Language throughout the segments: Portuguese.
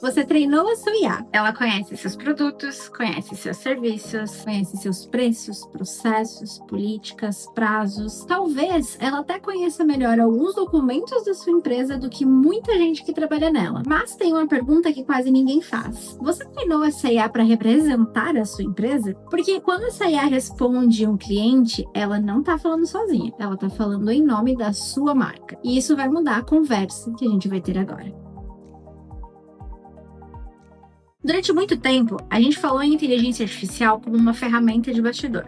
Você treinou a sua IA. Ela conhece seus produtos, conhece seus serviços, conhece seus preços, processos, políticas, prazos. Talvez ela até conheça melhor alguns documentos da sua empresa do que muita gente que trabalha nela. Mas tem uma pergunta que quase ninguém faz. Você treinou essa IA para representar a sua empresa? Porque quando essa IA responde um cliente, ela não está falando sozinha. Ela está falando em nome da sua marca. E isso vai mudar a conversa que a gente vai ter agora. Durante muito tempo, a gente falou em inteligência artificial como uma ferramenta de bastidor.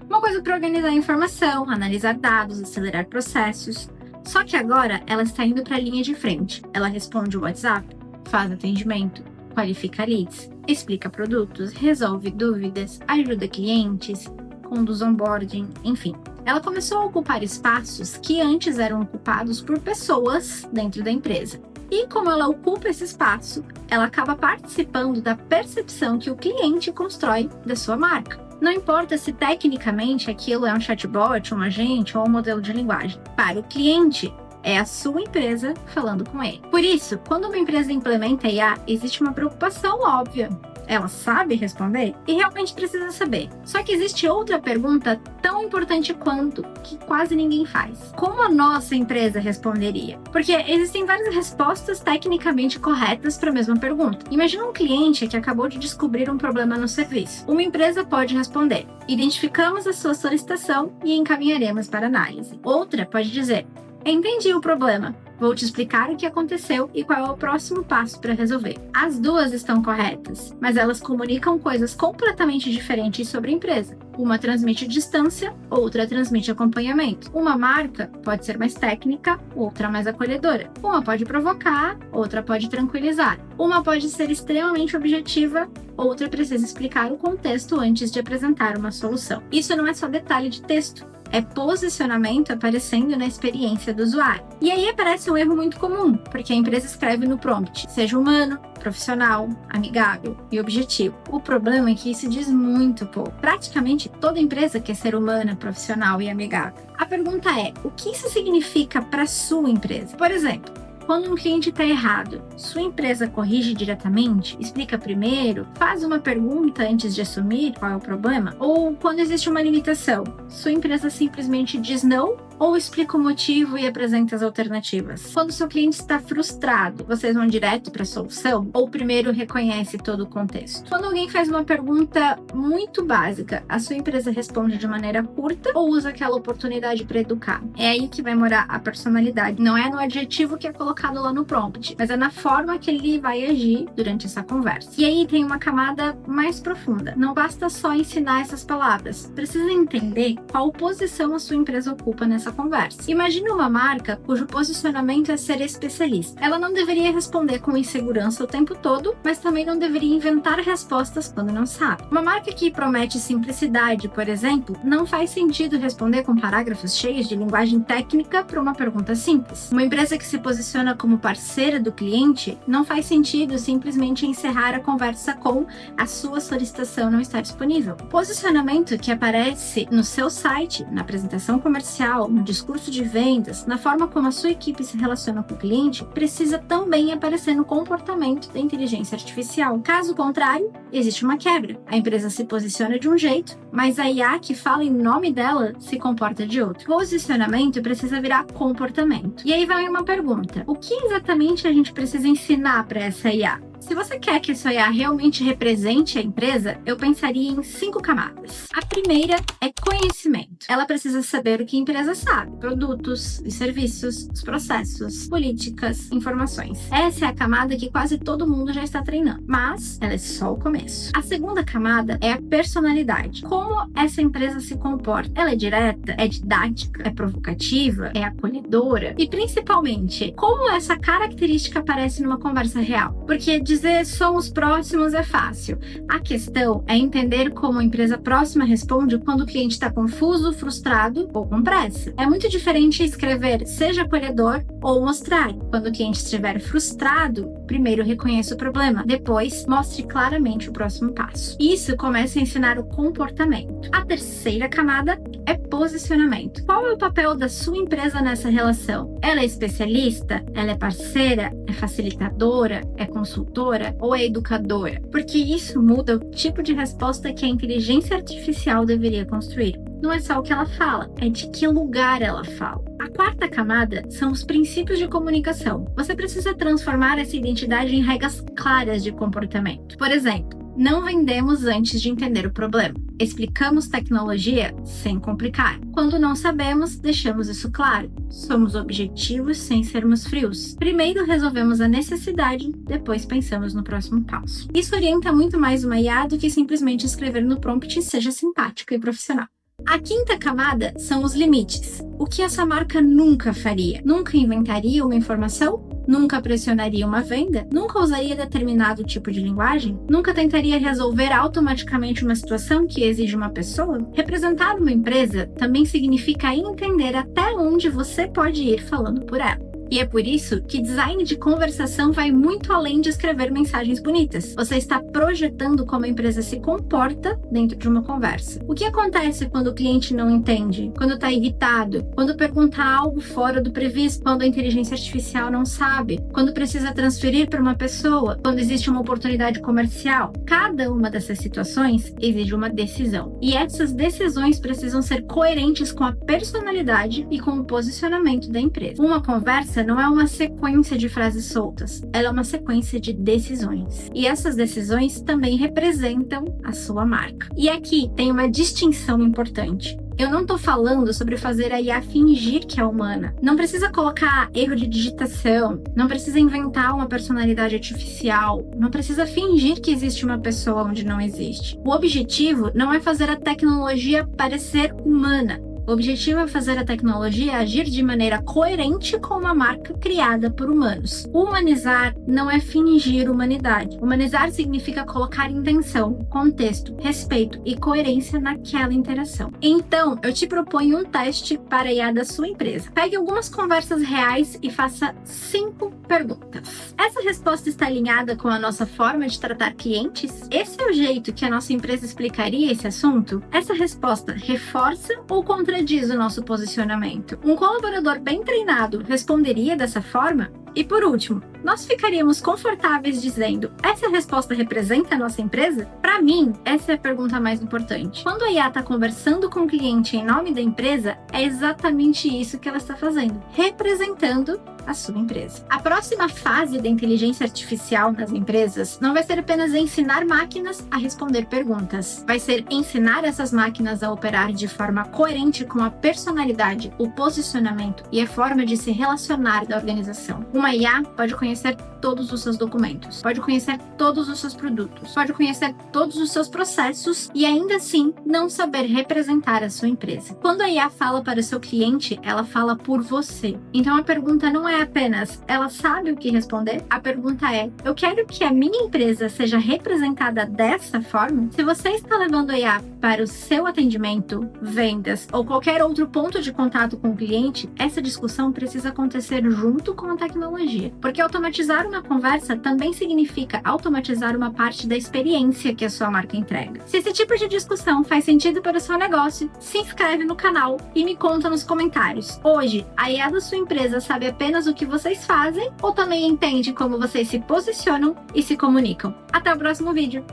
Uma coisa para organizar informação, analisar dados, acelerar processos. Só que agora ela está indo para a linha de frente. Ela responde o WhatsApp, faz atendimento, qualifica leads, explica produtos, resolve dúvidas, ajuda clientes, conduz onboarding, enfim. Ela começou a ocupar espaços que antes eram ocupados por pessoas dentro da empresa. E como ela ocupa esse espaço, ela acaba participando da percepção que o cliente constrói da sua marca. Não importa se tecnicamente aquilo é um chatbot, um agente ou um modelo de linguagem. Para o cliente, é a sua empresa falando com ele. Por isso, quando uma empresa implementa IA, existe uma preocupação óbvia. Ela sabe responder? E realmente precisa saber. Só que existe outra pergunta tão importante quanto, que quase ninguém faz. Como a nossa empresa responderia? Porque existem várias respostas tecnicamente corretas para a mesma pergunta. Imagina um cliente que acabou de descobrir um problema no serviço. Uma empresa pode responder: identificamos a sua solicitação e encaminharemos para análise. Outra pode dizer: entendi o problema. Vou te explicar o que aconteceu e qual é o próximo passo para resolver. As duas estão corretas, mas elas comunicam coisas completamente diferentes sobre a empresa. Uma transmite distância, outra transmite acompanhamento. Uma marca pode ser mais técnica, outra mais acolhedora. Uma pode provocar, outra pode tranquilizar. Uma pode ser extremamente objetiva, outra precisa explicar o contexto antes de apresentar uma solução. Isso não é só detalhe de texto. É posicionamento aparecendo na experiência do usuário. E aí aparece um erro muito comum, porque a empresa escreve no prompt: seja humano, profissional, amigável e objetivo. O problema é que isso diz muito pouco. Praticamente toda empresa quer ser humana, profissional e amigável. A pergunta é: o que isso significa para a sua empresa? Por exemplo, quando um cliente está errado, sua empresa corrige diretamente, explica primeiro, faz uma pergunta antes de assumir qual é o problema? Ou quando existe uma limitação, sua empresa simplesmente diz não ou explica o motivo e apresenta as alternativas? Quando seu cliente está frustrado, vocês vão direto para a solução ou primeiro reconhece todo o contexto? Quando alguém faz uma pergunta muito básica, a sua empresa responde de maneira curta ou usa aquela oportunidade para educar? É aí que vai morar a personalidade. Não é no adjetivo que é colocado lá no prompt, mas é na forma que ele vai agir durante essa conversa. E aí tem uma camada mais profunda. Não basta só ensinar essas palavras. Precisa entender qual posição a sua empresa ocupa nessa conversa. Imagine uma marca cujo posicionamento é ser especialista. Ela não deveria responder com insegurança o tempo todo, mas também não deveria inventar respostas quando não sabe. Uma marca que promete simplicidade, por exemplo, não faz sentido responder com parágrafos cheios de linguagem técnica para uma pergunta simples. Uma empresa que se posiciona como parceira do cliente, não faz sentido simplesmente encerrar a conversa com: a sua solicitação não está disponível. O posicionamento que aparece no seu site, na apresentação comercial, no discurso de vendas, na forma como a sua equipe se relaciona com o cliente, precisa também aparecer no comportamento da inteligência artificial. Caso contrário, existe uma quebra. A empresa se posiciona de um jeito, mas a IA que fala em nome dela se comporta de outro. Posicionamento precisa virar comportamento. E aí vai uma pergunta: o que exatamente a gente precisa ensinar para essa IA? Se você quer que essa IA realmente represente a empresa, eu pensaria em 5 camadas. A primeira é conhecimento. Ela precisa saber o que a empresa sabe: produtos e serviços, os processos, políticas, informações. Essa é a camada que quase todo mundo já está treinando, mas ela é só o começo. A segunda camada é a personalidade. Como essa empresa se comporta? Ela é direta? É didática? É provocativa? É acolhedora? E principalmente, como essa característica aparece numa conversa real? Porque dizer somos próximos é fácil. A questão é entender como a empresa próxima responde quando o cliente está confuso, frustrado ou com pressa. É muito diferente escrever seja acolhedor ou mostrar. Quando o cliente estiver frustrado, primeiro reconheça o problema, depois mostre claramente o próximo passo. Isso começa a ensinar o comportamento. A terceira camada é posicionamento. Qual é o papel da sua empresa nessa relação? Ela é especialista? Ela é parceira? É facilitadora? É consultora? Ou é educadora? Porque isso muda o tipo de resposta que a inteligência artificial deveria construir. Não é só o que ela fala, é de que lugar ela fala. A quarta camada são os princípios de comunicação. Você precisa transformar essa identidade em regras claras de comportamento. Por exemplo, não vendemos antes de entender o problema. Explicamos tecnologia sem complicar. Quando não sabemos, deixamos isso claro. Somos objetivos sem sermos frios. Primeiro resolvemos a necessidade, depois pensamos no próximo passo. Isso orienta muito mais uma IA do que simplesmente escrever no prompt seja simpático e profissional. A quinta camada são os limites. O que essa marca nunca faria? Nunca inventaria uma informação? Nunca pressionaria uma venda? Nunca usaria determinado tipo de linguagem? Nunca tentaria resolver automaticamente uma situação que exige uma pessoa? Representar uma empresa também significa entender até onde você pode ir falando por ela. E é por isso que design de conversação vai muito além de escrever mensagens bonitas. Você está projetando como a empresa se comporta dentro de uma conversa. O que acontece quando o cliente não entende? Quando está irritado? Quando pergunta algo fora do previsto? Quando a inteligência artificial não sabe? Quando precisa transferir para uma pessoa? Quando existe uma oportunidade comercial? Cada uma dessas situações exige uma decisão. E essas decisões precisam ser coerentes com a personalidade e com o posicionamento da empresa. Uma conversa não é uma sequência de frases soltas, ela é uma sequência de decisões. E essas decisões também representam a sua marca. E aqui tem uma distinção importante. Eu não estou falando sobre fazer a IA fingir que é humana. Não precisa colocar erro de digitação, não precisa inventar uma personalidade artificial, não precisa fingir que existe uma pessoa onde não existe. O objetivo não é fazer a tecnologia parecer humana. O objetivo é fazer a tecnologia agir de maneira coerente com uma marca criada por humanos. Humanizar não é fingir humanidade. Humanizar significa colocar intenção, contexto, respeito e coerência naquela interação. Então, eu te proponho um teste para a IA da sua empresa. Pegue algumas conversas reais e faça 5 perguntas. Essa resposta está alinhada com a nossa forma de tratar clientes? Esse é o jeito que a nossa empresa explicaria esse assunto? Essa resposta reforça ou contradiz o nosso posicionamento? Um colaborador bem treinado responderia dessa forma? E por último, nós ficaríamos confortáveis dizendo: essa resposta representa a nossa empresa? Para mim, essa é a pergunta mais importante. Quando a IA está conversando com o cliente em nome da empresa, é exatamente isso que ela está fazendo, representando a sua empresa. A próxima fase da inteligência artificial nas empresas não vai ser apenas ensinar máquinas a responder perguntas, vai ser ensinar essas máquinas a operar de forma coerente com a personalidade, o posicionamento e a forma de se relacionar da organização. Uma IA pode conhecer todos os seus documentos, pode conhecer todos os seus produtos, pode conhecer todos os seus processos e ainda assim não saber representar a sua empresa. Quando a IA fala para o seu cliente, ela fala por você. Então a pergunta não é apenas, ela sabe o que responder? A pergunta é, eu quero que a minha empresa seja representada dessa forma? Se você está levando a IA para o seu atendimento, vendas ou qualquer outro ponto de contato com o cliente, essa discussão precisa acontecer junto com a tecnologia. Porque automatizar uma conversa também significa automatizar uma parte da experiência que a sua marca entrega. Se esse tipo de discussão faz sentido para o seu negócio, se inscreve no canal e me conta nos comentários. Hoje, a IA da sua empresa sabe apenas o que vocês fazem ou também entende como vocês se posicionam e se comunicam? Até o próximo vídeo!